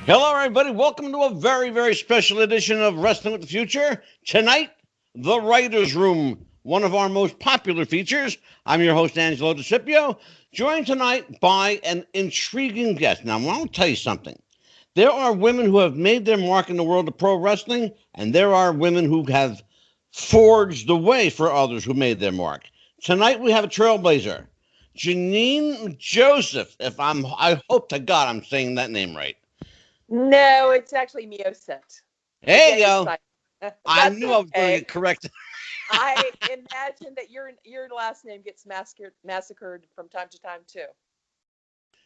Hello, everybody. Welcome to a very, very special edition of Wrestling with the Future. Tonight, The Writer's Room, one of our most popular features. I'm your host, Angelo DeCipio, joined tonight by an intriguing guest. Now, I want to tell you something. There are women who have made their mark in the world of pro wrestling, and there are women who have forged the way for others who made their mark. Tonight, we have a trailblazer, Jeannine Mjoseth. I hope to God I'm saying that name right. No, it's actually Mjoseth. There you go. I knew I was going to get corrected. I imagine that your last name gets massacred from time to time too.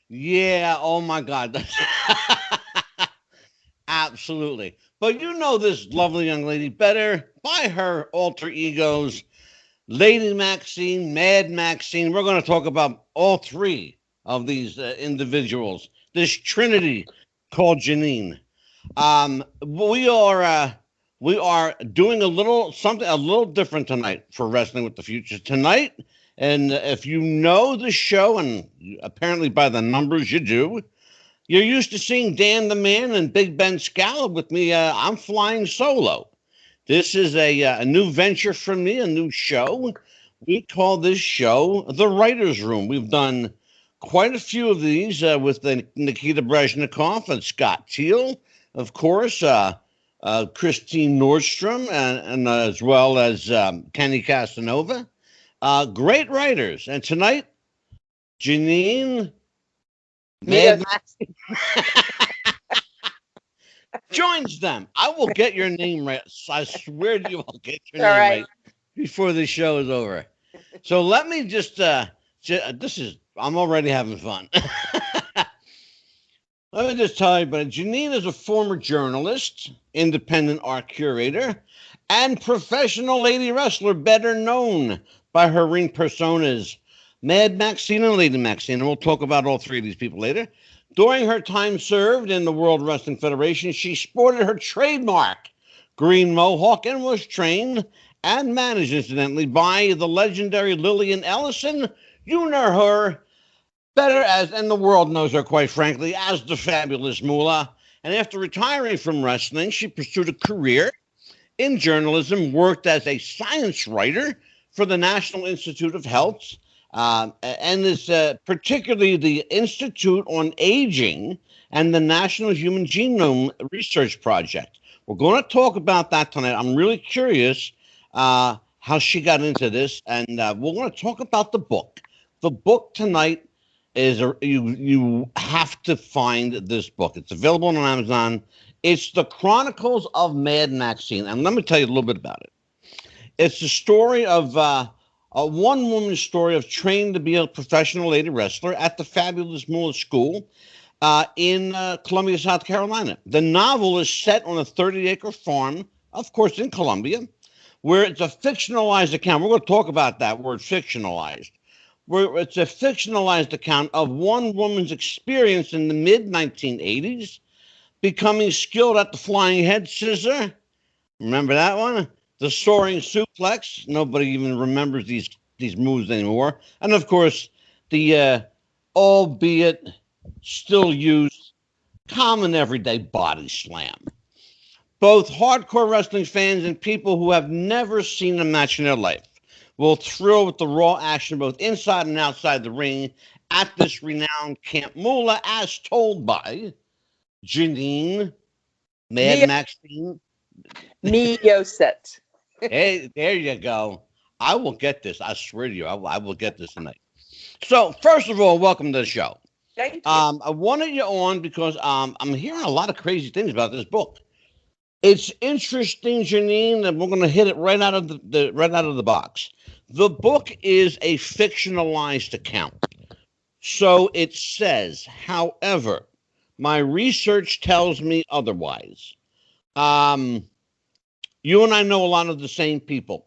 Yeah. Oh my God. Absolutely. But you know this lovely young lady better by her alter egos, Lady Maxine, Mad Maxine. We're going to talk about all three of these individuals. This trinity called Jeannine. We are doing a little different tonight for Wrestling with the Future tonight. And if you know the show, and apparently by the numbers you do, you're used to seeing Dan the Man and Big Ben Scala. With me, I'm flying solo. This is a new venture for me, a new show. We call this show The Writer's Room. We've done quite a few of these with Nikita Brezhnikov and Scott Teal, of course, Christine Nordstrom, and as well as Kenny Casanova. Great writers. And tonight, Jeannine Mad Maxine joins them. I will get your name right. I swear to you, I'll get your name right before the show is over. So let me just, I'm already having fun. Let me just tell you, but Jeannine is a former journalist, independent art curator, and professional lady wrestler, better known by her ring personas, Mad Maxine and Lady Maxine. And we'll talk about all three of these people later. During her time served in the World Wrestling Federation, she sported her trademark, green mohawk, and was trained and managed, incidentally, by the legendary Lilian Ellison. You know her better as, and the world knows her, quite frankly, as the Fabulous Moolah. And after retiring from wrestling, she pursued a career in journalism, worked as a science writer for the National Institute of Health, and is particularly the Institute on Aging and the National Human Genome Research Project. We're going to talk about that tonight. I'm really curious how she got into this, and we're going to talk about the book. The book tonight is you have to find this book. It's available on Amazon. It's the Chronicles of Mad Maxine, and let me tell you a little bit about it. It's the story of a one-woman story of training to be a professional lady wrestler at the Fabulous Moolah School in Columbia, South Carolina. The novel is set on a 30-acre farm, of course, in Columbia, where it's a fictionalized account. We're going to talk about that word, fictionalized. Where it's a fictionalized account of one woman's experience in the mid-1980s, becoming skilled at the flying head scissor. Remember that one? The soaring suplex. Nobody even remembers these moves anymore. And, of course, the albeit still used common everyday body slam. Both hardcore wrestling fans and people who have never seen a match in their life will thrill with the raw action both inside and outside the ring at this renowned Camp Moolah, as told by Jeannine Mad Maxine Mjoseth. Hey, there you go. I will get this. I swear to you, I will get this tonight. So, first of all, welcome to the show. Thank you. I wanted you on because I'm hearing a lot of crazy things about this book. It's interesting, Jeannine, and we're going to hit it right out of the box. The book is a fictionalized account. So it says, however, my research tells me otherwise. You and I know a lot of the same people.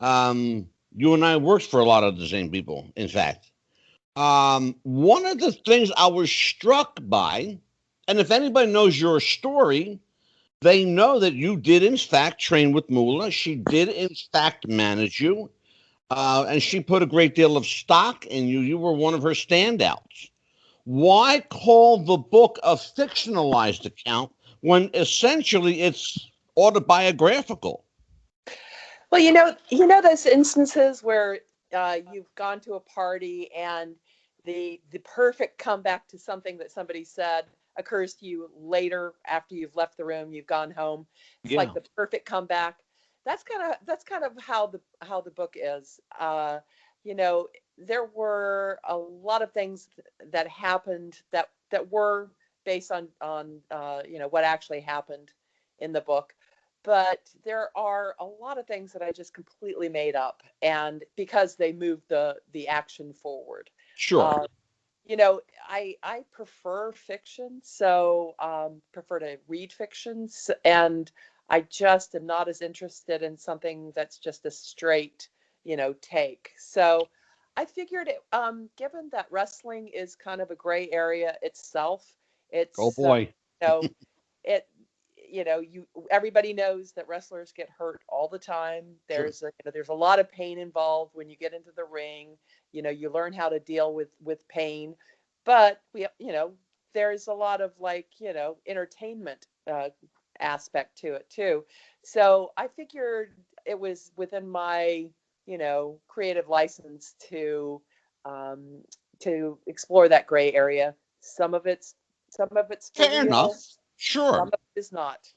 You and I worked for a lot of the same people, in fact. One of the things I was struck by, and if anybody knows your story, they know that you did, in fact, train with Moolah. She did, in fact, manage you. And she put a great deal of stock in you. You were one of her standouts. why call the book a fictionalized account when essentially it's autobiographical? Well, those instances where you've gone to a party and the perfect comeback to something that somebody said occurs to you later after you've left the room, you've gone home. It's Yeah, like the perfect comeback. That's kind of how the book is. You know, there were a lot of things that happened that were based on what actually happened in the book, but there are a lot of things that I just completely made up, and because they moved the action forward. sure. Uh, I prefer fiction, so prefer to read fictions, and I just am not as interested in something that's just a straight, take. So I figured given that wrestling is kind of a gray area itself, Oh it's boy. you know, it you everybody knows that wrestlers get hurt all the time. Sure. There's a lot of pain involved when you get into the ring. You learn how to deal with pain, but there's a lot of entertainment aspect to it too. So I figured it was within my creative license um, to explore that gray area. Some of it's for Fair real, enough. Sure. some of it is not.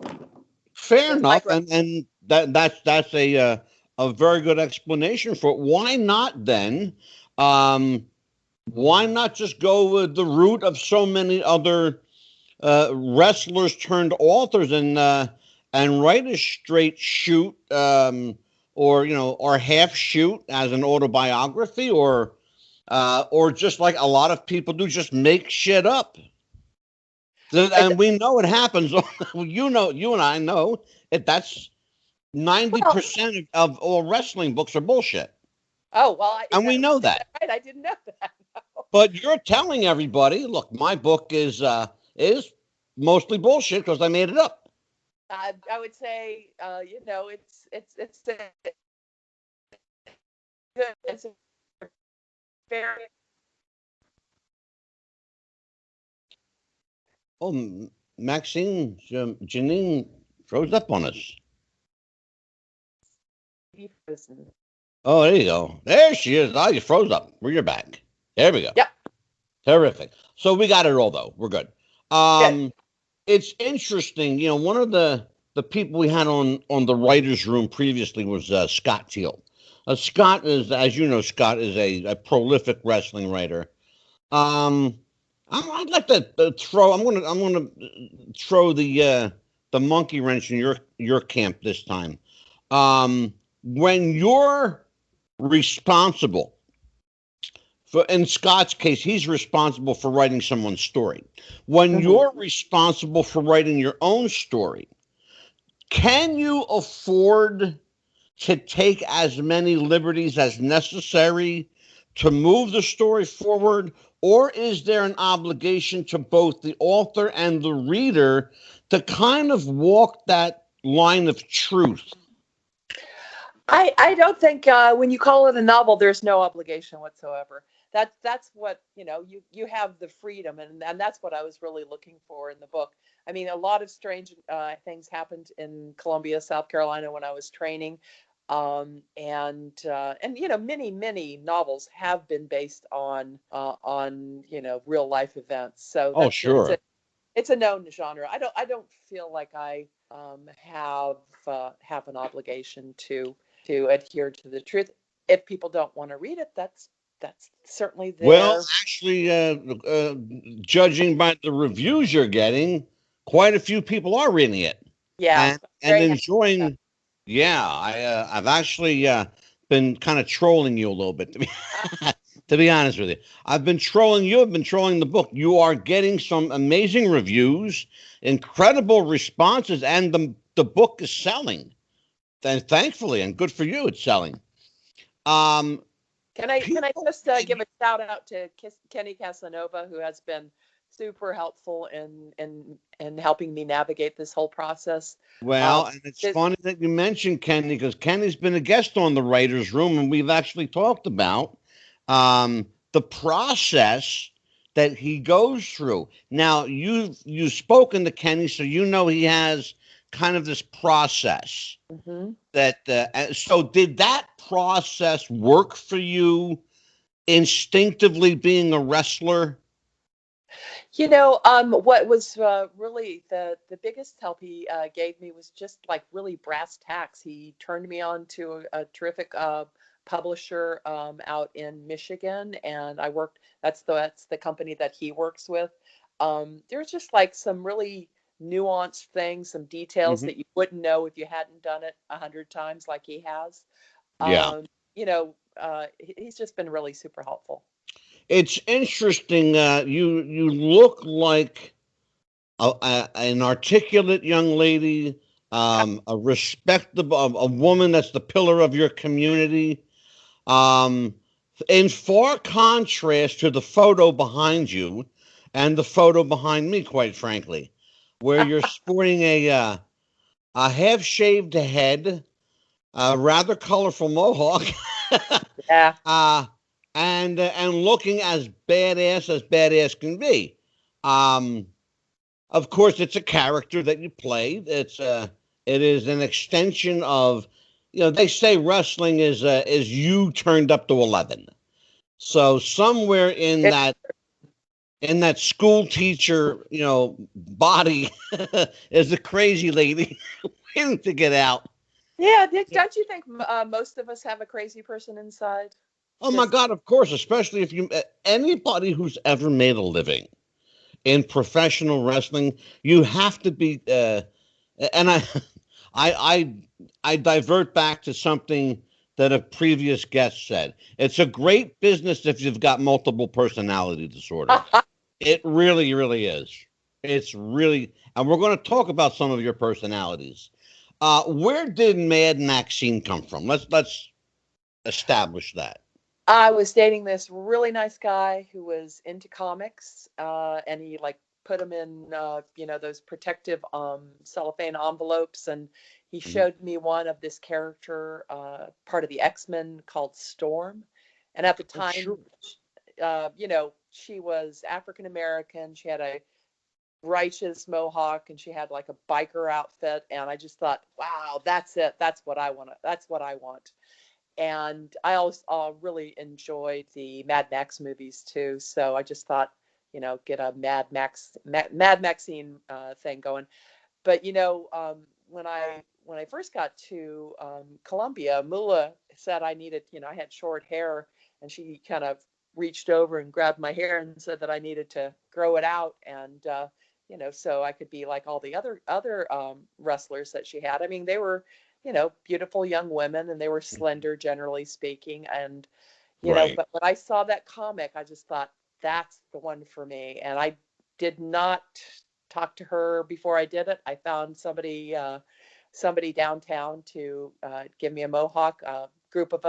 Fair Just enough. like And that's a very good explanation for it. Why not then? Um, why not just go with the route of so many other wrestlers turned authors and write a straight shoot, or half shoot as an autobiography, or just like a lot of people do, just make shit up. it, And we know it happens. You and I know it. That's well, 90% of all wrestling books are bullshit, oh well, and we know is that that. right? I didn't know that. No. But you're telling everybody, look, my book is mostly bullshit because I made it up. I would say, it's a good, it's a very Oh, Maxine, Jeannine froze up on us. deep person. Oh, there you go. There she is. Oh, you froze up. You're back. There we go. Yep, Terrific. So we got it all though. We're good. good. It's interesting. One of the people we had on the writers' room previously was Scott Teal. Scott is, as you know, Scott is a prolific wrestling writer. Um, I'd like to throw. I'm gonna throw the monkey wrench in your camp this time. When you're responsible for, in Scott's case, he's responsible for writing someone's story. When Mhm. you're responsible for writing your own story, can you afford to take as many liberties as necessary to move the story forward? Or is there an obligation to both the author and the reader to kind of walk that line of truth? I don't think when you call it a novel, there's no obligation whatsoever. That's what you have the freedom, and that's what I was really looking for in the book. I mean, a lot of strange things happened in Columbia, South Carolina when I was training, and many novels have been based on real life events. So Oh, that's it's sure. a known genre. I don't feel like I have an obligation to adhere to the truth. If people don't want to read it, that's certainly Well, their. actually, judging by the reviews you're getting, quite a few people are reading it Yeah, and very happy with enjoying. Yeah, I've actually been kind of trolling you a little bit that. to be honest with you. I've been trolling you. I've been trolling the book. You are getting some amazing reviews, incredible responses, and the book is selling. And thankfully, and good for you, it's selling. Um, Can I people, just give a shout out to Kenny Casanova, who has been super helpful in helping me navigate this whole process. well, Um, and it's this, funny that you mentioned Kenny because Kenny's been a guest on the writers' room, and we've actually talked about the process that he goes through. Now, you've spoken to Kenny, so you know he has kind of this process Hmm. that. So, did that process work for you instinctively, being a wrestler? What was really the biggest help he gave me was just like really brass tacks. He turned me on to a terrific publisher out in Michigan, and I worked. That's the company that he works with. There's just like some really nuanced things, some details Hmm. that you wouldn't know if you hadn't done it 100 times like he has. Yeah. He's just been really super helpful. It's interesting. You look like an articulate young lady, a respectable, a woman that's the pillar of your community. Um, in far contrast to the photo behind you and the photo behind me, quite frankly, where you're sporting a half shaved head, a rather colorful mohawk, Yeah. uh, and looking as badass can be. Um, of course, it's a character that you play. It is an extension of, they say wrestling is you turned up to 11. So somewhere in that school teacher, body is a crazy lady waiting to get out. Yeah, don't you think most of us have a crazy person inside? Oh my Just God, of course, especially if anybody who's ever made a living in professional wrestling, you have to be, and I, I, I divert back to something that a previous guest said. It's a great business if you've got multiple personality disorder. It really, really is. It's really, and we're going to talk about some of your personalities. Where did Mad Maxine come from? Let's establish that. I was dating this really nice guy who was into comics, and he like put them in, those protective cellophane envelopes, and he Mhm. showed me one of this character, part of the X-Men called Storm, and at the Oh, sure. time, she was African American. She had a righteous mohawk, and she had like a biker outfit, and I just thought, wow, that's it. That's what I want. That's what I want. And I always really enjoyed the Mad Max movies too. So I just thought, get a Mad Maxine thing going. But when I first got to Columbia, Moolah said I needed, I had short hair, and she kind of reached over and grabbed my hair and said that I needed to grow it out, and so I could be like all the other wrestlers that she had. I mean, they were, beautiful young women, and they were slender, generally speaking, and Right. but when I saw that comic, I just thought that's the one for me, and I did not talk to her before I did it. I found somebody downtown to give me a mohawk. A group of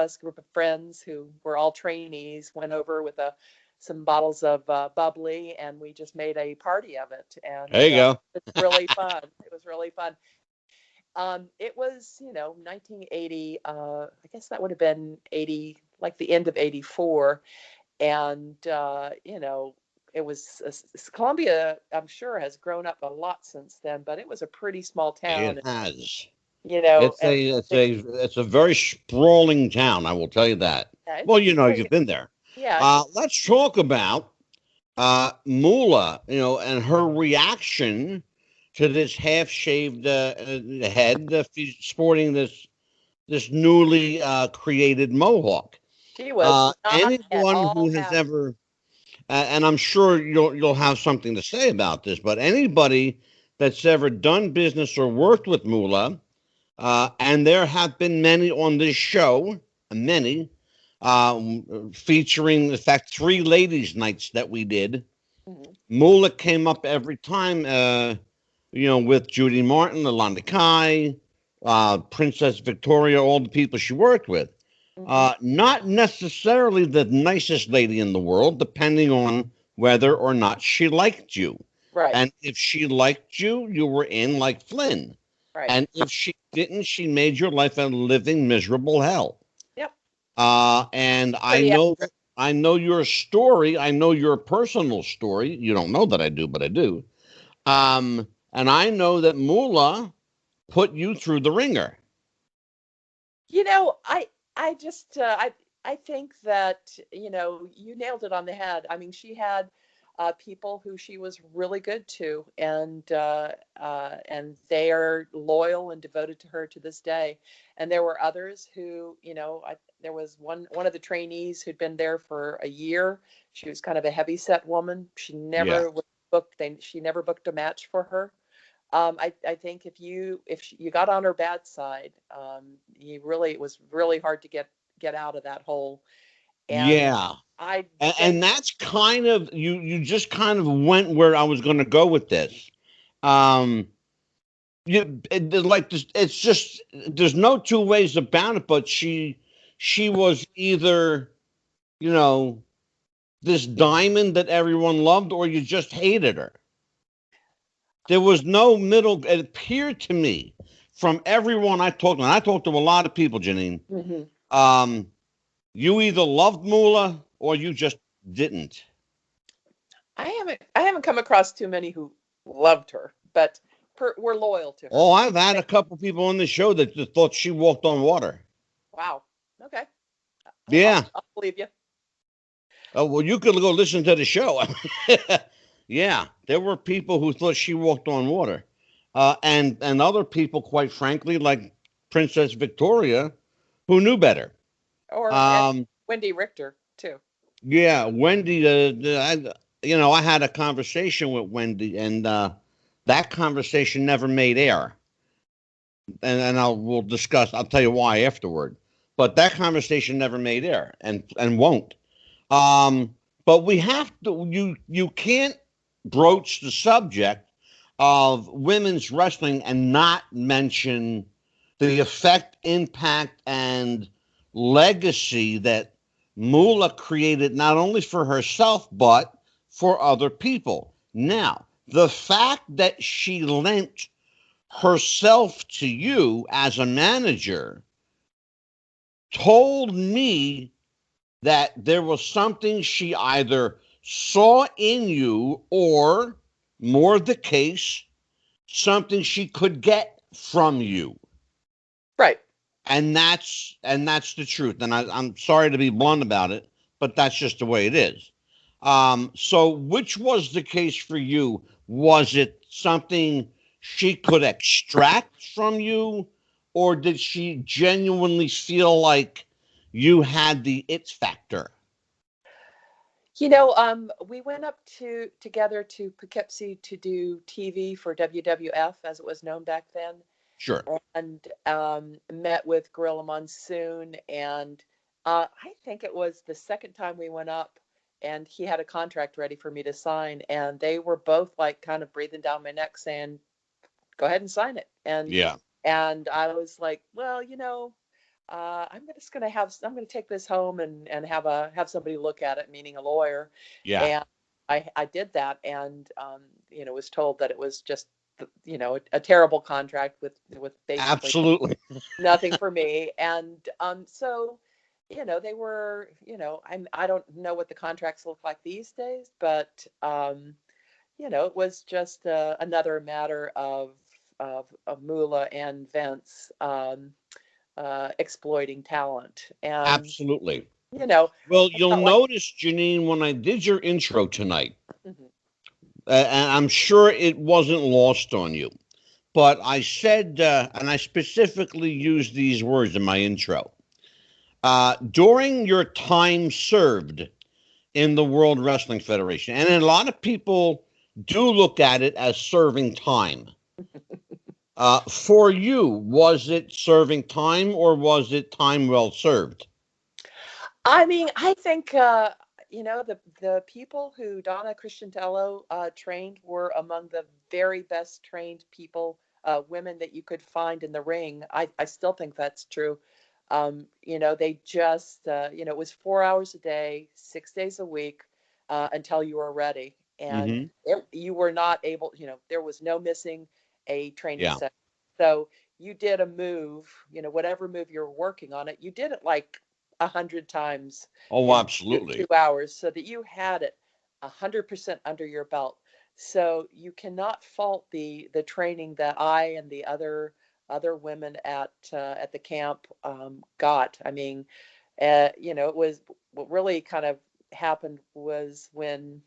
friends who were all trainees, went over with some bottles of bubbly, and we just made a party of it. And There you go. it's really fun. It was really fun. It was, 1980. I guess that would have been 80, like the end of 84, and it was Columbia. I'm sure has grown up a lot since then, but it was a pretty small town. It has. It's And a it's they, a it's a very sprawling town, I will tell you that. yeah, Well, really, you've been there. yeah, Let's talk about Moolah, and her reaction to this half-shaved head, sporting this newly created mohawk. she was not at Anyone all who has happy. ever, and I'm sure you'll have something to say about this, but anybody that's ever done business or worked with Moolah, and there have been many on this show, many, featuring, in fact, three ladies' nights that we did. Mhm, Moolah came up every time, with Judy Martin, Alonda Kai, Princess Victoria, all the people she worked with. mhm. Not necessarily the nicest lady in the world, depending on whether or not she liked you. Right, And if she liked you, you were in like Flynn. right. And if she didn't, she made your life a living miserable hell. Yep. And I Pretty know accurate. I know your story. I know your personal story. You don't know that I do, but I do. And I know that Moolah put you through the ringer. You know, I just I think that, you know, you nailed it on the head. I mean, she had people who she was really good to, and they are loyal and devoted to her to this day. And there were others who, you know, there was one of the trainees who'd been there for a year. She was kind of a heavy set woman. She Yeah. never was booked. She never booked a match for her. I think if you got on her bad side, it was really hard to get out of that hole. And Yeah. I And think, that's kind of you just kind of went where I was going to go with this. Um, it's just there's no two ways about it. But she was either you know this diamond that everyone loved, or you just hated her. There was no middle. It appeared to me from everyone I talked to, and I talked to a lot of people, Jeannine. hmm Um, you either loved Moolah or you just didn't. I haven't come across too many who loved her, but were loyal to her. Oh, I've had a couple people on the show that just thought she walked on water. Wow. Okay. Yeah. I'll believe you. Oh, well, you could go listen to the show. Yeah, there were people who thought she walked on water, and other people, quite frankly, like Princess Victoria, who knew better. And Um, Wendy Richter too. yeah, Wendy. I had a conversation with Wendy, and that conversation never made air. And we'll discuss. I'll tell you why afterward. But that conversation never made air, and won't. Um, but we have to. You can't broach the subject of women's wrestling and not mention the effect, impact, and legacy that Moolah created not only for herself but for other people. Now, the fact that she lent herself to you as a manager told me that there was something she either saw in you or, more the case, something she could get from you. Right. And that's the truth. And I'm sorry to be blunt about it, but that's just the way it is. So which was the case for you? Was it something she could extract from you, or did she genuinely feel like you had the it factor? You know, we went up together to Poughkeepsie to do TV for WWF, as it was known back then, Sure. and met with Gorilla Monsoon. And I think it was the second time we went up, and he had a contract ready for me to sign, and they were both like kind of breathing down my neck, saying, "Go ahead and sign it." Yeah. And I was like, well, I'm gonna take this home and have somebody look at it, meaning a lawyer. Yeah. And I did that, and was told that it was just a terrible contract with basically Absolutely. nothing for me. And so they were, I don't know what the contracts look like these days, but it was just another matter of Moolah and Vince exploiting talent. And, Absolutely. you know, Well, I you'll felt like, notice, Jeannine, when I did your intro tonight, mhm. and I'm sure it wasn't lost on you, but I said, and I specifically used these words in my intro. During your time served in the World Wrestling Federation, and a lot of people do look at it as serving time. For you, was it serving time or was it time well served? I mean, I think, the people who Donna Christiantello trained were among the very best trained people, women that you could find in the ring. I still think that's true. They just, it was 4 hours a day, 6 days a week, until you were ready. And Mm-hmm. you were not able, there was no missing a training Yeah. session. So you did a move, whatever move you were working on it, you did it like 100 times Oh, in absolutely. 2 hours, so that you had it 100% under your belt. So you cannot fault the training that I and the other women at the camp got. I mean, it was what really kind of happened was when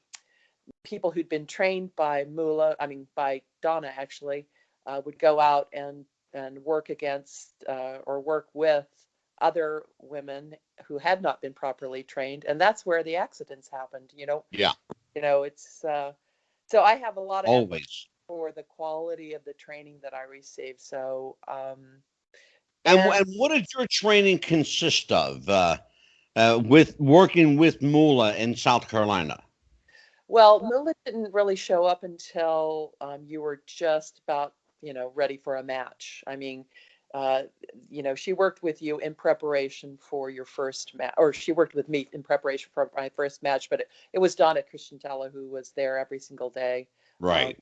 people who'd been trained by Moolah, I mean by Donna actually, would go out and work against or work with other women who had not been properly trained, and that's where the accidents happened. Yeah, It's so I have a lot of empathy always. for the quality of the training that I received. So And and what did your training consist of with working with Moolah in South Carolina? well, Moolah didn't really show up until you were just about, ready for a match. I mean, uh, she worked with you in preparation for your first match, or she worked with me in preparation for my first match, but it was Donna Christiantella who was there every single day, Right.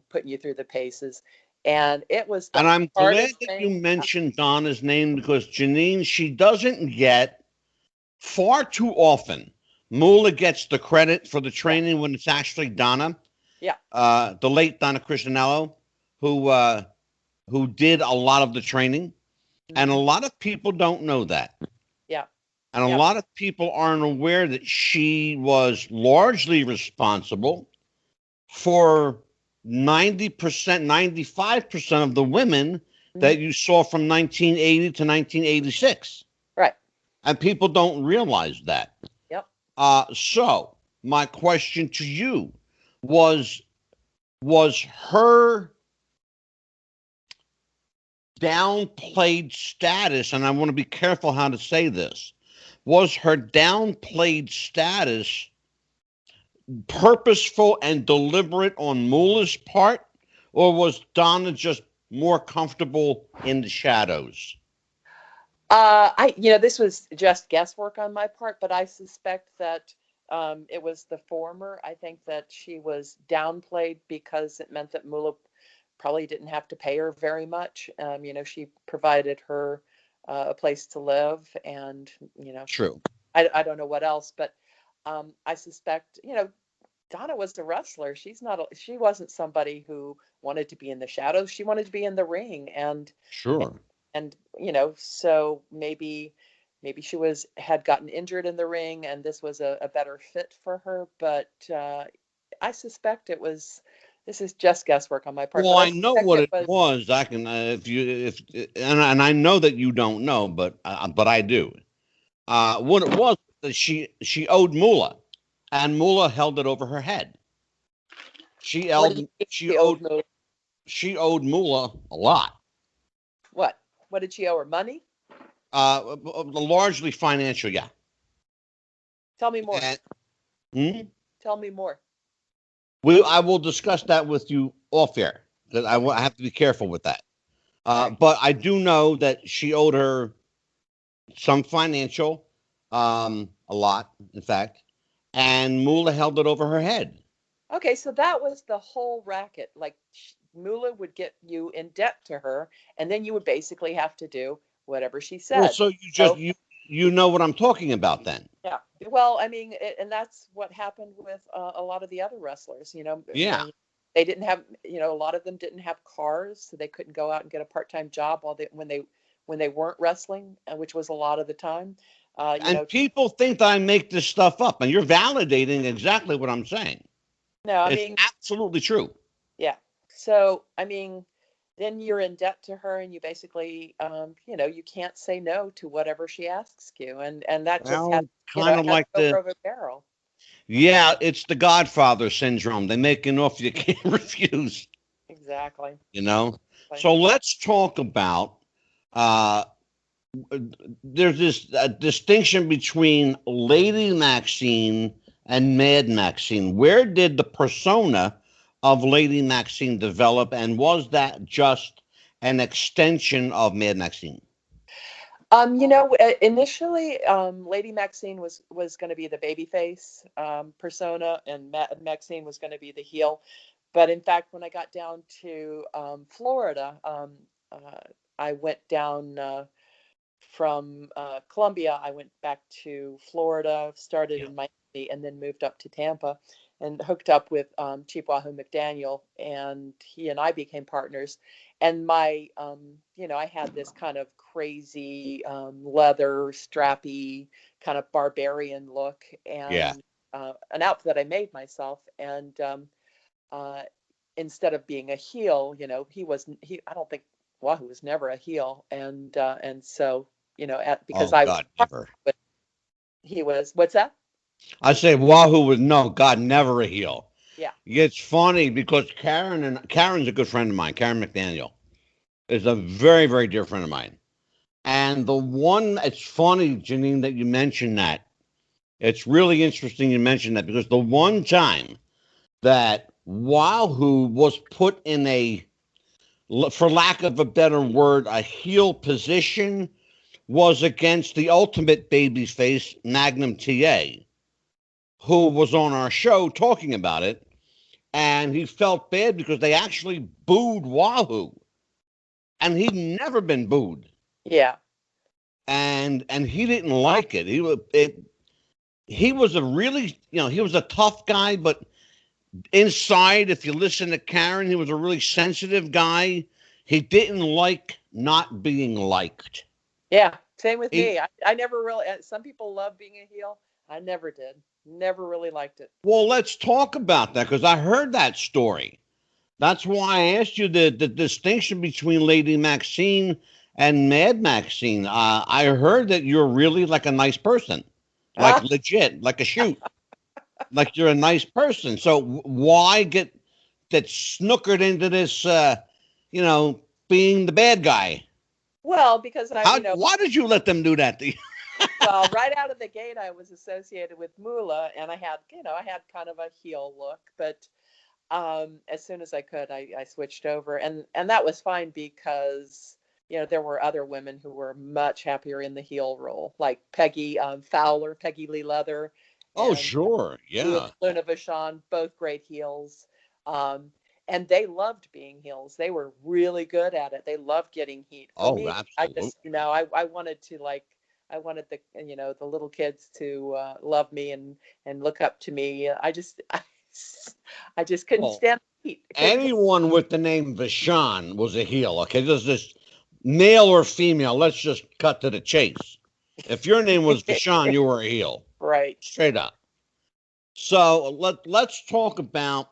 putting you through the paces. And it was the And I'm glad hardest that you thing. mentioned Donna's name because Jeannine, she doesn't get far too often. Moolah gets the credit for the Yeah, training when it's actually Donna, yeah, the late Donna Christianello, who did a lot of the training. And a hmm lot of people don't know that. yeah, And a yeah, lot of people aren't aware that she was largely responsible for 90%, 95% of the women hmm that you saw from 1980 to 1986. right, And people don't realize that. yep. So my question to you was was her downplayed status, and I want to be careful how to say this, was her downplayed status purposeful and deliberate on Moolah's part, or was Donna just more comfortable in the shadows? This was just guesswork on my part, but I suspect that it was the former. I think that she was downplayed because it meant that Moolah probably didn't have to pay her very much. She provided her a place to live, and True. I don't know what else, but I suspect, Donna was a wrestler. She wasn't somebody who wanted to be in the shadows. She wanted to be in the ring, Sure. and so maybe she was had gotten injured in the ring, and this was a better fit for her. But I suspect it was. This is just guesswork on my part, Well, but I I know suspect what it it was. was. I can if you if and I know that you don't know, but I do. What it was that she owed Moolah, and Moolah held it over her head. She What do you held think she she owed owed Moolah? she owed Moolah a lot, What? What did she owe her? Money? largely financial. Yeah, Tell me more. and hmm, Tell me more. I will discuss that with you off air because Okay. I have to be careful with that. All right. But I do know that she owed her some financial, a lot, in fact, and Moolah held it over her head. Okay, so that was the whole racket. Like Moolah would get you in debt to her, and then you would basically have to do whatever she Well, said. so you just So you know what I'm talking about then. yeah, well, I mean, and that's what happened with a lot of the other wrestlers. Yeah, They didn't have, a lot of them didn't have cars, so they couldn't go out and get a part-time job while when they weren't wrestling, which was a lot of the time. Uh, you and know, people think that I make this stuff up, and you're validating exactly what I'm saying. no, I It's mean, absolutely true. yeah. So, I mean, then you're in debt to her, and you basically, you can't say no to whatever she asks you, and that just has, Well, kind of has like to go the over a barrel. yeah, it's the Godfather syndrome. They make an offer you can't refuse. Exactly. You know. Exactly. So let's talk about. Uh, there's this distinction between Lady Maxine and Mad Maxine. Where did the persona of Lady Maxine develop, and was that just an extension of Mad Maxine? Initially, Lady Maxine was going to be the babyface persona, and Maxine was going to be the heel. But in fact, when I got down to Florida, uh, I went down. from Columbia, I went back to Florida, started Yeah. in Miami, and then moved up to Tampa and hooked up with Chief Wahoo McDaniel, and he and I became partners. And I had this kind of crazy leather strappy kind of barbarian look, Yeah. and an outfit that I made myself. And uh, instead of being a heel, he wasn't. I don't think Wahoo was never a heel, and so because Oh I was, God, never. but he was. What's that? I say Wahoo was no God, never a heel. Yeah. It's funny because Karen's a good friend of mine. Karen McDaniel is a very, very dear friend of mine. And it's funny, Jeannine, that you mentioned that. It's really interesting you mentioned that because the one time that Wahoo was put in for lack of a better word, a heel position was against the ultimate babyface, Magnum TA, who was on our show talking about it. And he felt bad because they actually booed Wahoo. And he'd never been booed. Yeah. And he didn't like it. He was a really, he was a tough guy, but inside, if you listen to Karen, he was a really sensitive guy. He didn't like not being liked. Yeah. Same with He me. I never really. Some people love being a heel. I never did. Never really liked it. Well, let's talk about that because I heard that story. That's why I asked you the distinction between Lady Maxine and Mad Maxine. I heard that you're really like a nice person, like Ah, legit, like a shoot, like you're a nice person. So why get that snookered into this, being the bad guy? well, because Why did you let them do that to you? well, right out of the gate, I was associated with Moolah, and I had kind of a heel look, but as soon as I could, I switched over, and that was fine because there were other women who were much happier in the heel role, like Peggy Fowler, Peggy Lee Leather, Oh, and sure, yeah. Luna Vachon, both great heels. Um, and they loved being heels. They were really good at it. They loved getting heat. For Oh, me, I absolutely. just, I wanted to like, I wanted the little kids to love me and look up to me. I just couldn't Well, stand the heat. I couldn't. anyone with the name Vashon was a heel. Okay, this male or female. Let's just cut to the chase. If your name was Vashon, you were a heel, Right. straight up. So let's talk about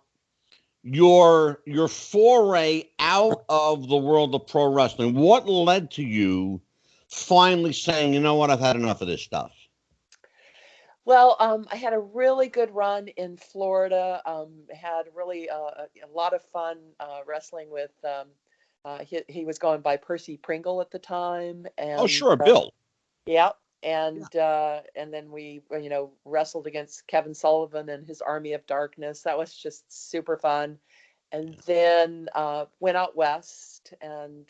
your foray out of the world of pro wrestling. What led to you finally saying, you know what, I've had enough of this stuff? Well, I had a really good run in Florida. Had really a lot of fun wrestling with. He was going by Percy Pringle at the time, Oh, and sure, Bill. yeah, Yeah. and then we wrestled against Kevin Sullivan and his Army of Darkness. That was just super fun. And then went out west and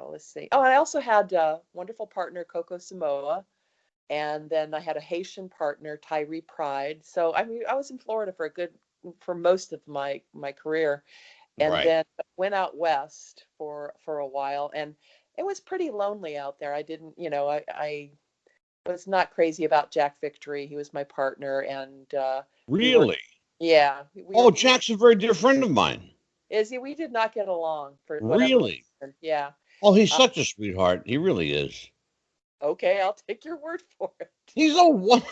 let's see. Oh, I also had a wonderful partner, Coco Samoa, and then I had a Haitian partner, Tyree Pride. So I mean, I was in Florida for most of my career, and Right. then went out west for a while, and it was pretty lonely out there. I didn't, I was not crazy about Jack Victory. He was my partner, and we were, Really? yeah, we Oh, were. Jack's a very dear friend of mine. Is he? We did not get along for whatever Really? reason. Yeah. Oh, he's Uh, such a sweetheart. He really is. okay, I'll take your word for it. He's a one.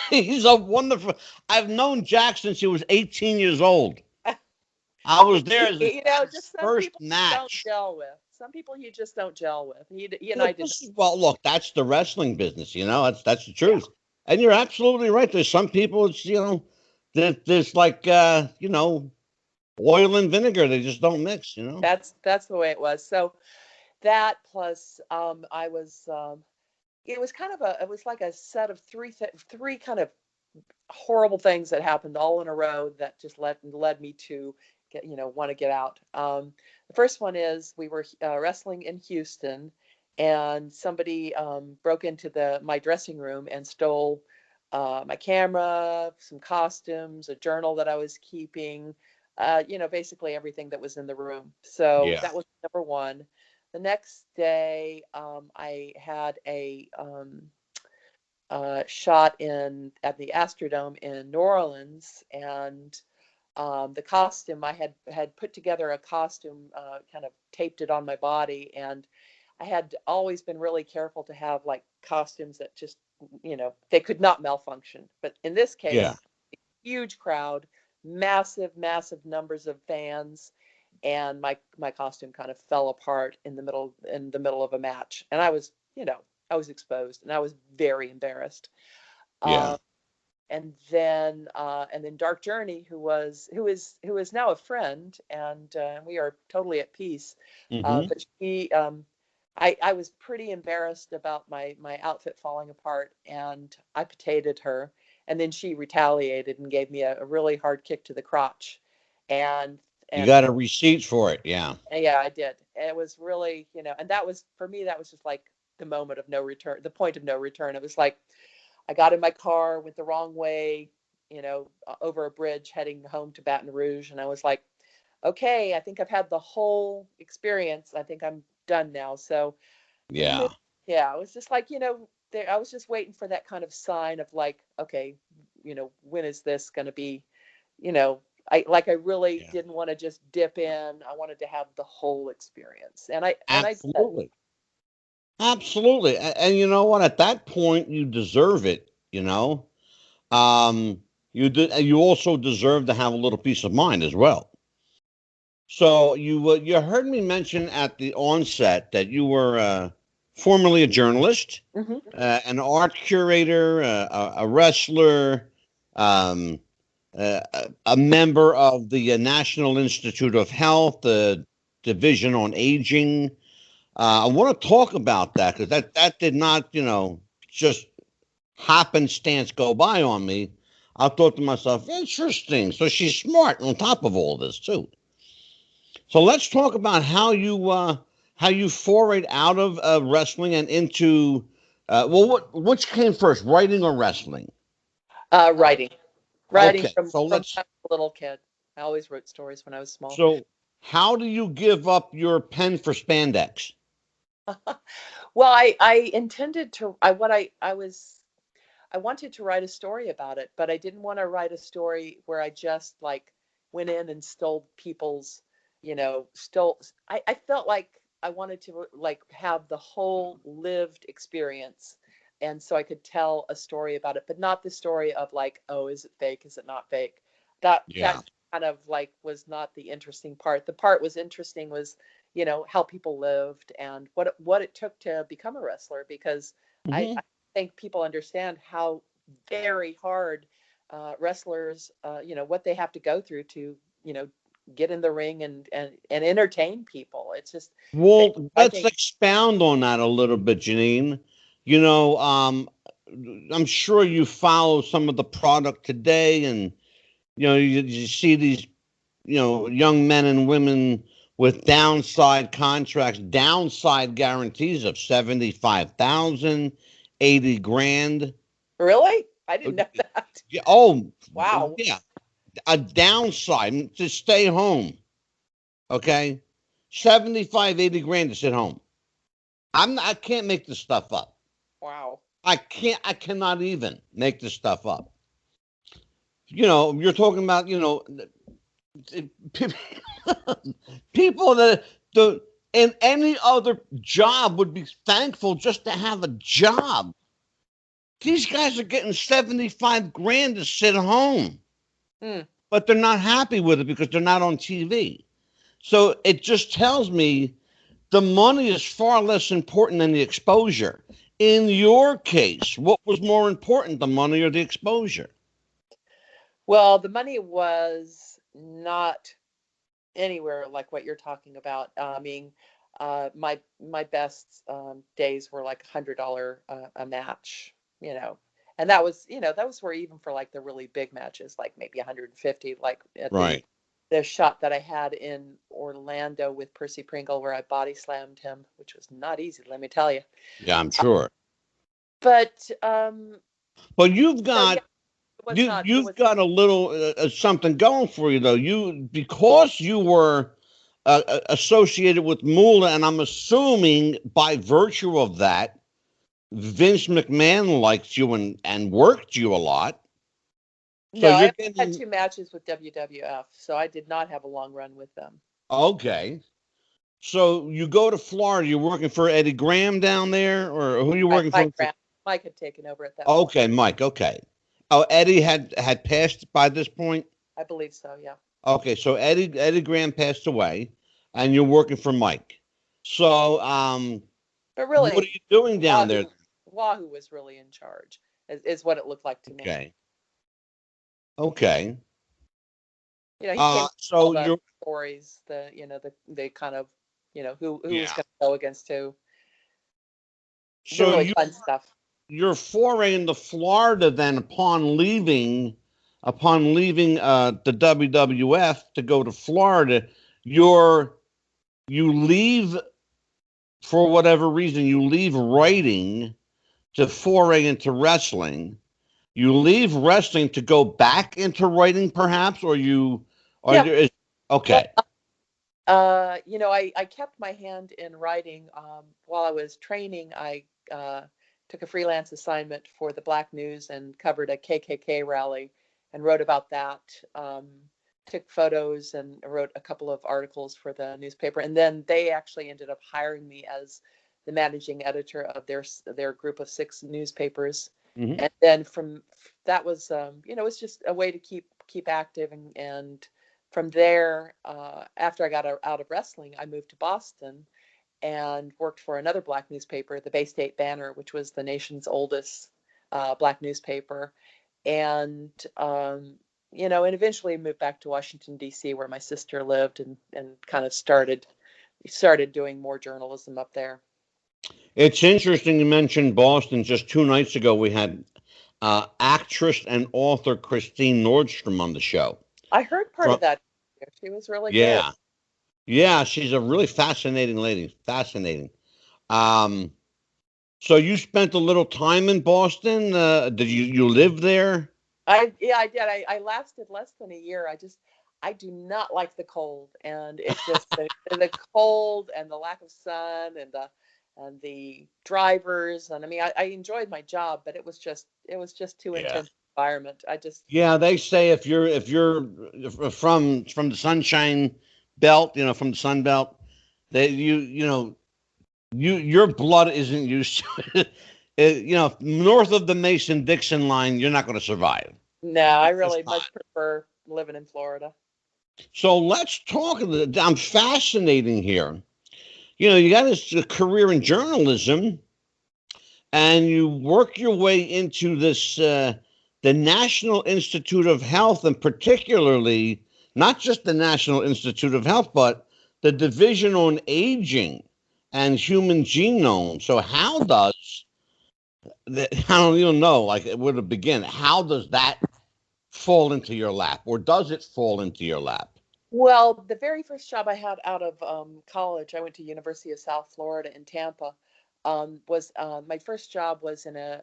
He's a wonderful. I've known Jack since he was 18 years old. I was there at his Just some first people you don't match. gel with. Some people you just don't gel with. He and I Look, did not. well, look, that's the wrestling business. That's the Yeah, truth. And you're absolutely right. There's some people. It's there's like oil and vinegar. They just don't mix. that's the way it was. So that plus I was it was kind of it was like a set of three kind of horrible things that happened all in a row that just led me to want to get out. The first one is we were wrestling in Houston, and somebody broke into the my dressing room and stole my camera, some costumes, a journal that I was keeping, basically everything that was in the room. So Yeah. that was number one. the next day, I had a shot at the Astrodome in New Orleans, and the costume I had put together a costume, kind of taped it on my body, and I had always been really careful to have like costumes that just, they could not malfunction. But in this Yeah. case, huge crowd, massive numbers of fans, and my costume kind of fell apart in the middle of a match, and I was exposed, and I was very embarrassed. Yeah. Uh, and then Dark Journey, who is now a friend, and we are totally at peace. Hmm. But I was pretty embarrassed about my outfit falling apart, and I potatoed her, and then she retaliated and gave me a really hard kick to the crotch, and You and got a receipt for it. Yeah. yeah, I did. And it was really, and that was for me. That was just like the moment of no return, the point of no return. It was like I got in my car, went the wrong way, over a bridge heading home to Baton Rouge. And I was like, okay, I think I've had the whole experience. I think I'm done now. So, Yeah. yeah, I was just like, I was just waiting for that kind of sign of like, okay, when is this going to be, I really Yeah. didn't want to just dip in. I wanted to have the whole experience. And I did. Absolutely. Absolutely. And you know what? At that point, you deserve it. You did. You also deserve to have a little peace of mind as well. So you heard me mention at the onset that you were formerly a journalist, Hmm. an art curator, a wrestler, um, a member of the National Institute of Health, the Division on Aging. I want to talk about that because that did not, just happenstance go by on me. I thought to myself, interesting. So she's smart on top of all this too. So let's talk about how you forayed out of wrestling and into well, which came first, writing or wrestling? Writing. Writing Okay, from so from let's a little kid. I always wrote stories when I was small. so how do you give up your pen for spandex? Well, I intended to I what I wanted to write a story about it, but I didn't want to write a story where I just like went in and stole people's, stole. I felt like I wanted to like have the whole lived experience. And so I could tell a story about it, but not the story of like, oh, is it fake? Is it not fake? That Yeah. kind of like was not the interesting part. The part was interesting was, how people lived and what it took to become a wrestler, because I Hmm. think people understand how very hard wrestlers, what they have to go through to, get in the ring and entertain people. It's just, Well, I let's think, expound on that a little bit, Janine. You know, I'm sure you follow some of the product today, and you see these young men and women with downside contracts, downside guarantees of 75,000, 80 grand. really, I Uh, didn't know that. yeah, oh, Wow. yeah, a downside to stay home. Okay, 75, 80 grand to sit home. I can't make this stuff up. Wow. I cannot even make this stuff up. You're talking about, people that the in any other job would be thankful just to have a job. These guys are getting 75 grand to sit home, Hmm. but they're not happy with it because they're not on TV. So it just tells me the money is far less important than the exposure. In your case, what was more important, the money or the exposure? Well, the money was not anywhere like what you're talking about. I mean, my best days were like $100 a match, you know, and that was where even for like the really big matches, like maybe 150, like at the Right. the shot that I had in Orlando with Percy Pringle, where I body slammed him, which was not easy, let me tell you. Yeah, I'm sure. But But you've so yeah, got it was you not. It you've was got a little something going for you though. You because you were associated with Moolah, and I'm assuming by virtue of that, Vince McMahon likes you and worked you a lot. So No, I you're only had getting 2 matches with WWF, so I did not have a long run with them. okay. So you go to Florida. You're working for Eddie Graham down there, or who are you working for? Mike had taken over at that point. Okay, Mike. Okay. Oh, Eddie had passed by this point. I believe so, yeah. Okay, so Eddie Graham passed away, and you're working for Mike. So, But what are really, you doing down there? Wahoo was really in charge, is what it looked like to me. Okay. Okay. You know, he came with all So the you're stories, the kind of, who was yeah. going to go against who. The So really fun stuff. you're foraying into Florida then upon leaving the WWF to go to Florida, you leave for whatever reason, you leave writing to foray into wrestling. You leave wrestling to go back into writing, perhaps, or Yeah. Okay. I kept my hand in writing. While I was training, I took a freelance assignment for the Black News and covered a KKK rally and wrote about that. Took photos and wrote a couple of articles for the newspaper. And then they actually ended up hiring me as the managing editor of their group of 6 newspapers. Mm-hmm. And then from that was, it was just a way to keep active. And from there, after I got out of wrestling, I moved to Boston and worked for another Black newspaper, the Bay State Banner, which was the nation's oldest Black newspaper. And and eventually moved back to Washington, D.C., where my sister lived, and kind of started doing more journalism up there. It's interesting you mentioned Boston. Just 2 nights ago, we had actress and author Christine Nordstrom on the show. I heard part of that. She was really good. Yeah, she's a really fascinating lady. Fascinating. So you spent a little time in Boston. Did you live there? I did. I lasted less than a year. I do not like the cold, and it's just the cold and the lack of sun and the drivers. And I mean, I enjoyed my job, but it was just too intense environment. They say if you're from the Sunshine Belt, from the Sun Belt, that your blood isn't used to it. North of the Mason-Dixon line, you're not going to survive. No, I really much prefer living in Florida. So let's talk. I'm fascinating here. You got this career in journalism, and you work your way into this the National Institute of Health, and particularly not just the National Institute of Health, but the Division on Aging and Human Genome. So how does that? I don't even know. Like, where to begin? How does that fall into your lap, or does it fall into your lap? Well, the very first job I had out of college, I went to University of South Florida in Tampa. Was My first job was in a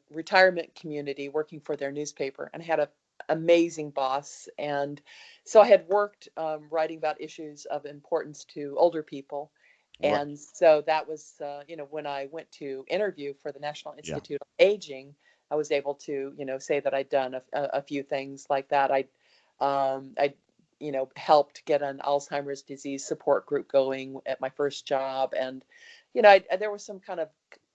retirement community working for their newspaper, and had an amazing boss. And so I had worked writing about issues of importance to older people. Right. And so that was, when I went to interview for the National Institute of Aging, I was able to, say that I'd done a few things like that. I helped get an Alzheimer's disease support group going at my first job. And, there were some kind of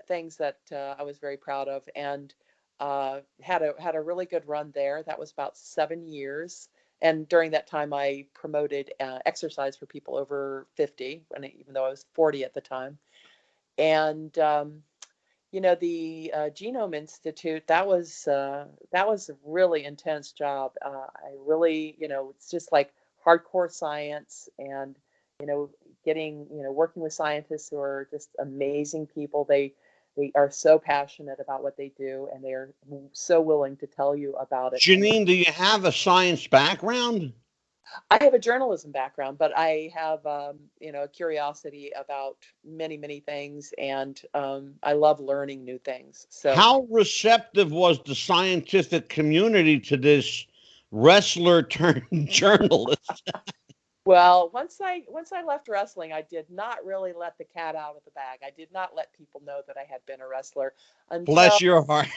things that I was very proud of, and had a really good run there. That was about 7 years. And during that time, I promoted exercise for people over 50, even though I was 40 at the time. And, the Genome Institute, that was a really intense job. I really, it's just like hardcore science, and, working with scientists who are just amazing people. They are so passionate about what they do, and they are so willing to tell you about it. Jeannine, do you have a science background? I have a journalism background, but I have, a curiosity about many, many things, and I love learning new things. So, how receptive was the scientific community to this wrestler turned journalist? Well, once I left wrestling, I did not really let the cat out of the bag. I did not let people know that I had been a wrestler until Bless your heart.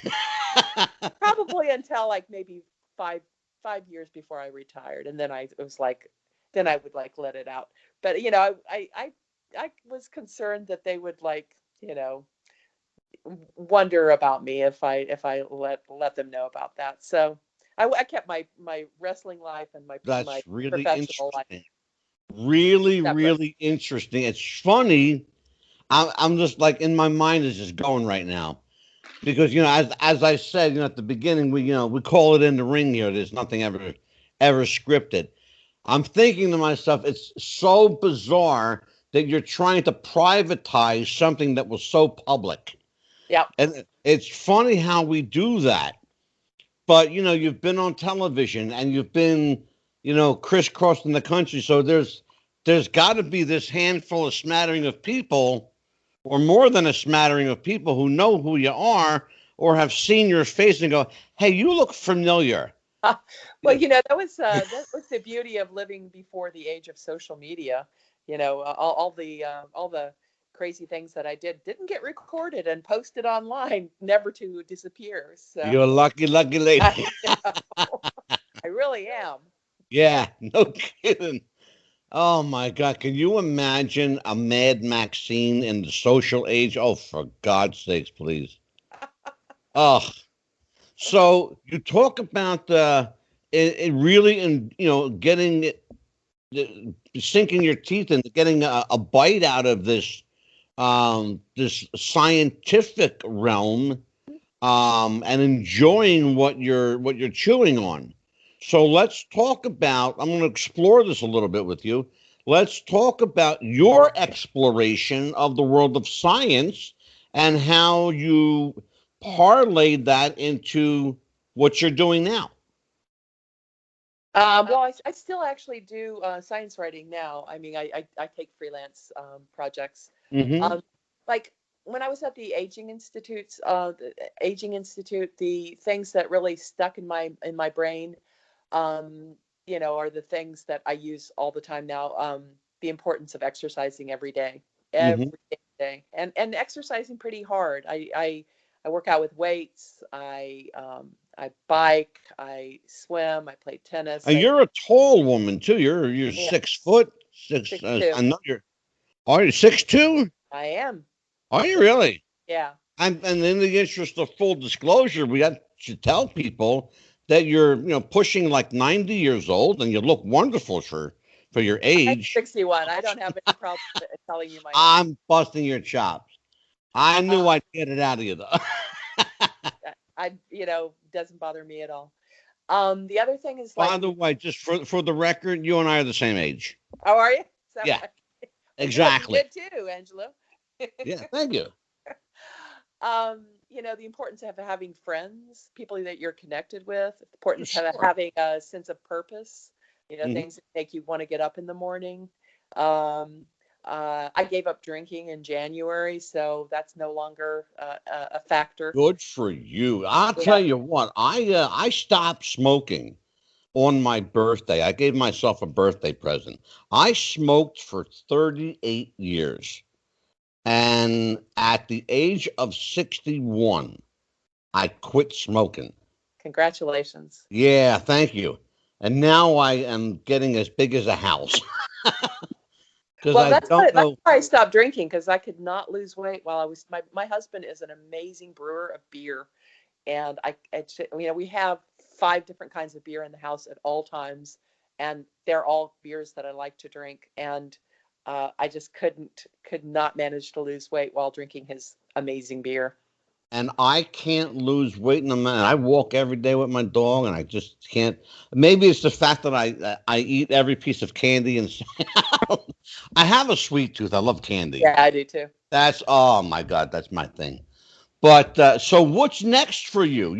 probably until like maybe five 5 years before I retired, and then I it was like, then I would like let it out. But I was concerned that they would like wonder about me if I let them know about that. So I kept my wrestling life and my That's really professional life interesting. Really, separate. really interesting. It's funny. I'm just like in my mind is just going right now because as I said at the beginning we call it in the ring here. There's nothing ever scripted. I'm thinking to myself, it's so bizarre that you're trying to privatize something that was so public. Yeah. And it's funny how we do that. But you've been on television and you've been, crisscrossing the country. So there's got to be this handful of smattering of people, or more than a smattering of people who know who you are or have seen your face and go, "Hey, you look familiar." Well, that was the beauty of living before the age of social media. All the crazy things that I didn't get recorded and posted online, never to disappear. So You're a lucky, lucky I, lady. I really am. Yeah, no kidding. Oh my God. Can you imagine a Mad Maxine in the social age? Oh, for God's sakes, please. Oh, so you talk about it really in getting it, sinking your teeth and getting a bite out of this scientific realm, and enjoying what you're chewing on. So let's talk about. I'm going to explore this a little bit with you. Let's talk about your exploration of the world of science and how you parlayed that into what you're doing now. Well, I still actually do science writing now. I mean, I take freelance projects. Mm-hmm. Um, like when I was at the Aging Institute, the things that really stuck in my brain, are the things that I use all the time now. The importance of exercising every Mm-hmm. day, and exercising pretty hard. I work out with weights. I bike. I swim. I play tennis. And you're a tall woman too. You're Yeah, 6 foot six. 6'2". I know you're. Are you 6'2"? I am. Are you really? Yeah. And in the interest of full disclosure, we have to tell people that you're, pushing like 90 years old and you look wonderful for your I'm age. 61. I don't have any problem telling you my age. I'm busting your chops. I knew Uh, I'd get it out of you though. doesn't bother me at all. The other thing is By like, the way, just for the record, you and I are the same age. how are you? Is that Yeah, right? Well, you're looking exactly. good too, Angelo. Yeah, thank you. The importance of having friends, people that you're connected with, the importance of Sure. having a sense of purpose, Mhm. things that make you want to get up in the morning. Um, I gave up drinking in January, so that's no longer a factor. Good for you. I'll tell Yeah. you what. I stopped smoking on my birthday. I gave myself a birthday present. I smoked for 38 years. And at the age of 61, I quit smoking. Congratulations. Yeah, thank you. And now I am getting as big as a house because Well, I that's don't why that's know. why I stopped drinking, because I could not lose weight while I was my husband is an amazing brewer of beer, and we have 5 different kinds of beer in the house at all times, and they're all beers that I like to drink, and I just could not manage to lose weight while drinking his amazing beer. And I can't lose weight in a minute. I walk every day with my dog, and I just can't. Maybe it's the fact that I eat every piece of candy, and I have a sweet tooth. I love candy. Yeah, I do too. That's oh my God, that's my thing. But so what's next for you?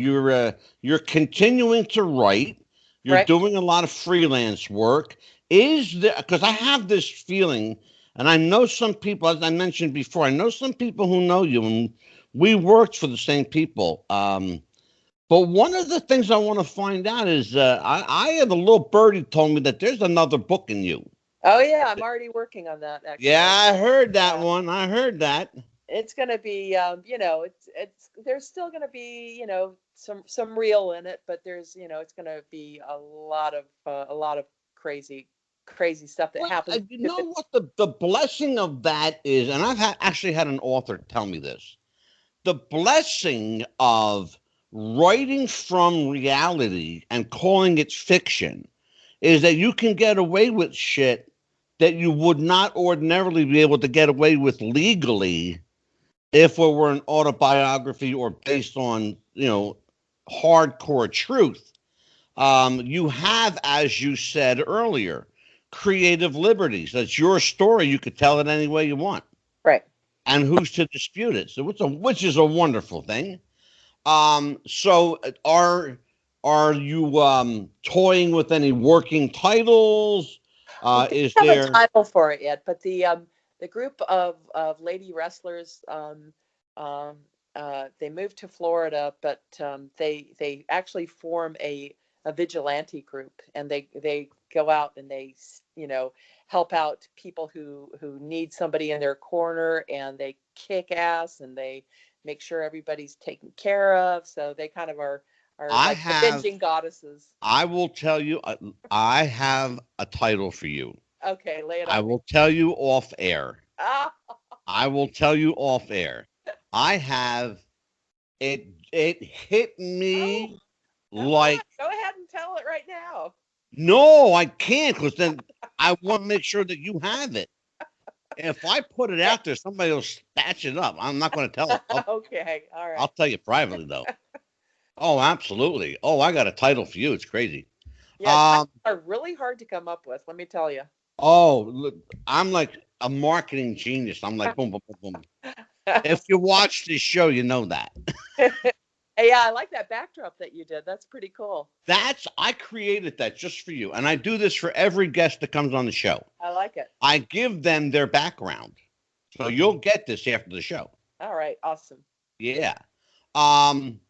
You're continuing to write. You're Right. doing a lot of freelance work. Is there because I have this feeling, and I know some people, as I mentioned before, I know some people who know you, and we worked for the same people. But one of the things I want to find out is I had a little birdie told me that there's another book in you. Oh yeah, I'm already working on that Yeah, actually. I heard that Yeah. one. I heard that. It's going to be it's there's still going to be some real in it, but there's it's going to be a lot of crazy stuff that Well, happens you to know the what the blessing of that is, and actually had an author tell me this. The blessing of writing from reality and calling it fiction is that you can get away with shit that you would not ordinarily be able to get away with legally if it were an autobiography or based on, hardcore truth. You have, as you said earlier, creative liberties. That's your story. You could tell it any way you want. right. And who's to dispute it? So, which is a wonderful thing. So are you toying with any working titles? We don't Is have a there? title for it yet, but the group of lady wrestlers they moved to Florida, but they actually form a vigilante group, and they go out and they help out people who need somebody in their corner, and they kick ass and they make sure everybody's taken care of. So they kind of are I like have. avenging goddesses. I will tell you. I have a title for you. Okay, lay it I on me. will tell you off air. Ah, I will tell you off air. I have it. It hit oh, me come on, like go ahead and tell it right now. no, I can't because then I want to make sure that you have it. If I put it Okay, out there, somebody will snatch it up. I'm not going to tell it. okay, all I'll right. tell you privately though. Oh, absolutely. Oh, I got a title for you. It's crazy. Yeah, titles Um. are really hard to come up with. Let me tell you. Oh, look, I'm like a marketing genius. I'm like boom, boom, boom, boom. If you watch this show, you know that. Hey, yeah, I like that backdrop that you did. That's pretty cool. I created that just for you, and I do this for every guest that comes on the show. I like it. I give them their background, so you'll get this after the show. All right, awesome. Yeah. Um.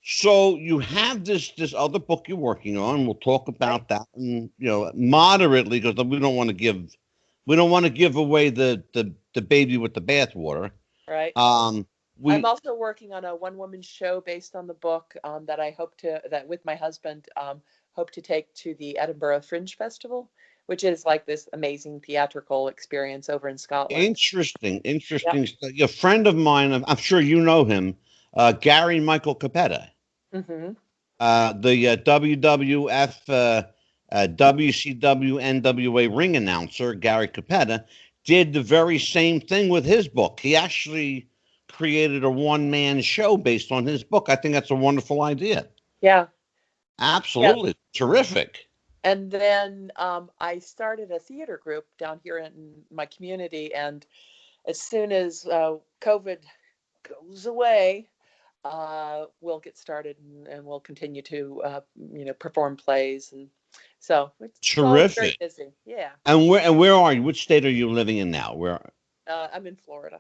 So you have this other book you're working on. We'll talk Right, about that, and moderately because we don't want to give away the baby with the bathwater. right. Um. I'm We also working on a one-woman show based on the book that I hope to that with my husband hope to take to the Edinburgh Fringe Festival, which is like this amazing theatrical experience over in Scotland. Interesting, Yeah. interesting. A friend of mine, I'm sure you know him, Gary Michael Capetta, Mm-hmm. the WWF, WCW, NWA ring announcer, Gary Capetta, did the very same thing with his book. He actually created a one-man show based on his book. I think that's a wonderful idea. Yeah. Yeah. Absolutely. Terrific. And then I started a theater group down here in my community, and as soon as COVID goes away, we'll get started and we'll continue to perform plays, and so it's always very Terrific. busy. Yeah. And where are you? Which state are you living in now? Where? I'm in Florida.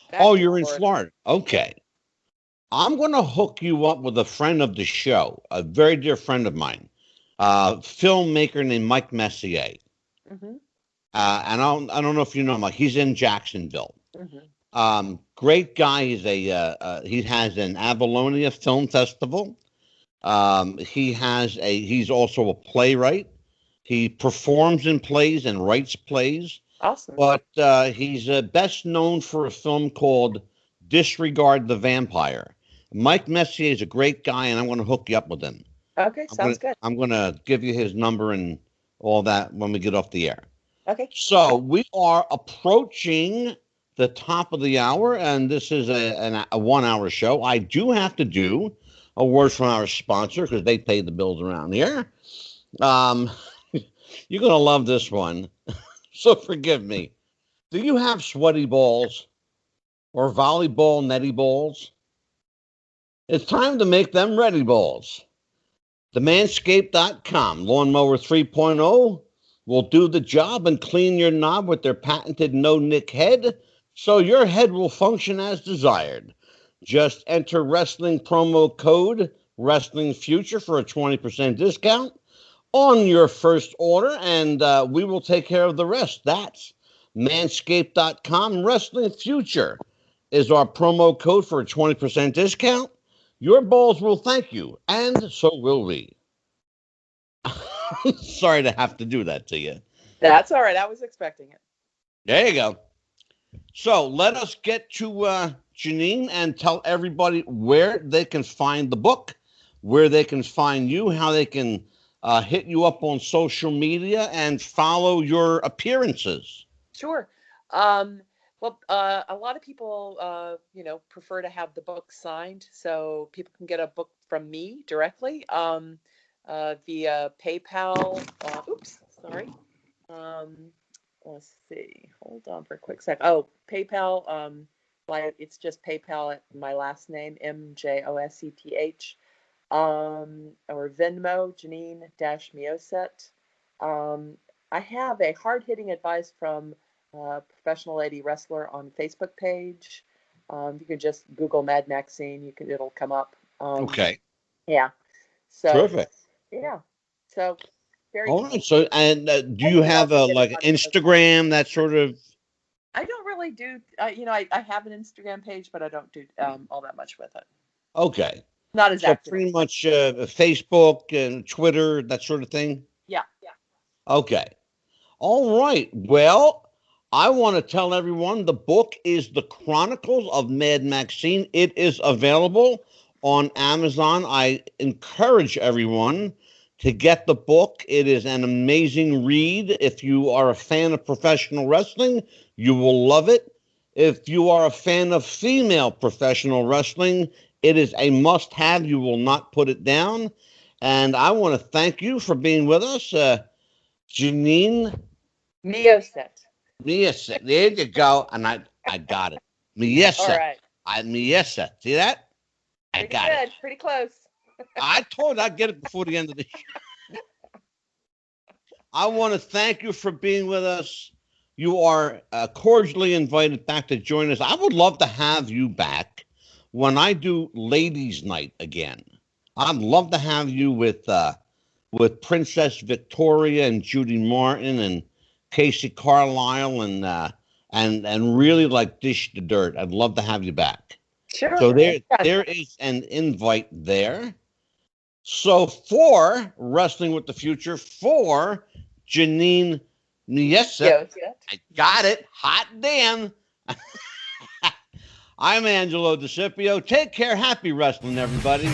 Oh, Back in you're in Florida. Florida. Yeah. Okay. I'm going to hook you up with a friend of the show, a very dear friend of mine, filmmaker named Mike Messier. Hmm. And I don't know if you know him. Like he's in Jacksonville. Hmm. Great guy. He has an Avalonia Film Festival. He's also a playwright. He performs in plays and writes plays. Awesome. But he's best known for a film called Disregard the Vampire. Mike Messier is a great guy, and I'm going to hook you up with him. Okay, sounds good. I'm gonna give you his number and all that when we get off the air. Okay. So we are approaching the top of the hour, and this is a 1 hour show. I do have to do a word from our sponsor because they pay the bills around here. Um, you're gonna love this one, so forgive me. Do you have sweaty balls or volleyball netty balls? It's time to make them ready balls. The Manscaped.com Lawnmower 3.0 will do the job and clean your knob with their patented no-nick head so your head will function as desired. Just enter wrestling promo code Wrestling Future for a 20% discount. on your first order, and we will take care of the rest. That's manscaped.com. Wrestling Future is our promo code for a 20% discount. Your balls will thank you, and so will we. Sorry to have to do that to you. That's all right. I was expecting it. There you go. So let us get to Jeannine and tell everybody where they can find the book, where they can find you, how they can hit you up on social media and follow your appearances. Sure. Well, a lot of people, prefer to have the book signed, so people can get a book from me directly via PayPal. Oops, sorry. Let's see. Hold on for a quick sec. Oh, PayPal. It's just PayPal at my last name, Mjoseth. Or Venmo, Jeannine Mjoseth. I have a hard-hitting advice from Professional Lady Wrestler on Facebook page. You can just Google Mad Maxine. It'll come up. Okay. Yeah. So. Terrific. Yeah. So. Very. All right. So, and do you have like Instagram, that sort of? I don't really do. I have an Instagram page, but I don't do all that much with it. Okay. Not as active. Pretty much Facebook and Twitter, that sort of thing. Yeah. Okay. All right. Well, I want to tell everyone the book is The Chronicles of Mad Maxine. It is available on Amazon. I encourage everyone to get the book. It is an amazing read. If you are a fan of professional wrestling, you will love it. If you are a fan of female professional wrestling, it is a must-have. You will not put it down. And I want to thank you for being with us, Jeannine Mjoseth. Mjoseth. There you go. And I got it. Mjoseth. All right. Mjoseth. See that? I got it. Pretty close. I told you I'd get it before the end of the year. I want to thank you for being with us. You are cordially invited back to join us. I would love to have you back when I do Ladies' Night again. I'd love to have you with Princess Victoria and Judy Martin and Casey Carlisle and really like dish the dirt. I'd love to have you back. Sure. So there is an invite there. So for Wrestling with the Future, for Jeannine Mjoseth, I got it. Hot damn. I'm Angelo DeCipio. Take care. Happy wrestling, everybody.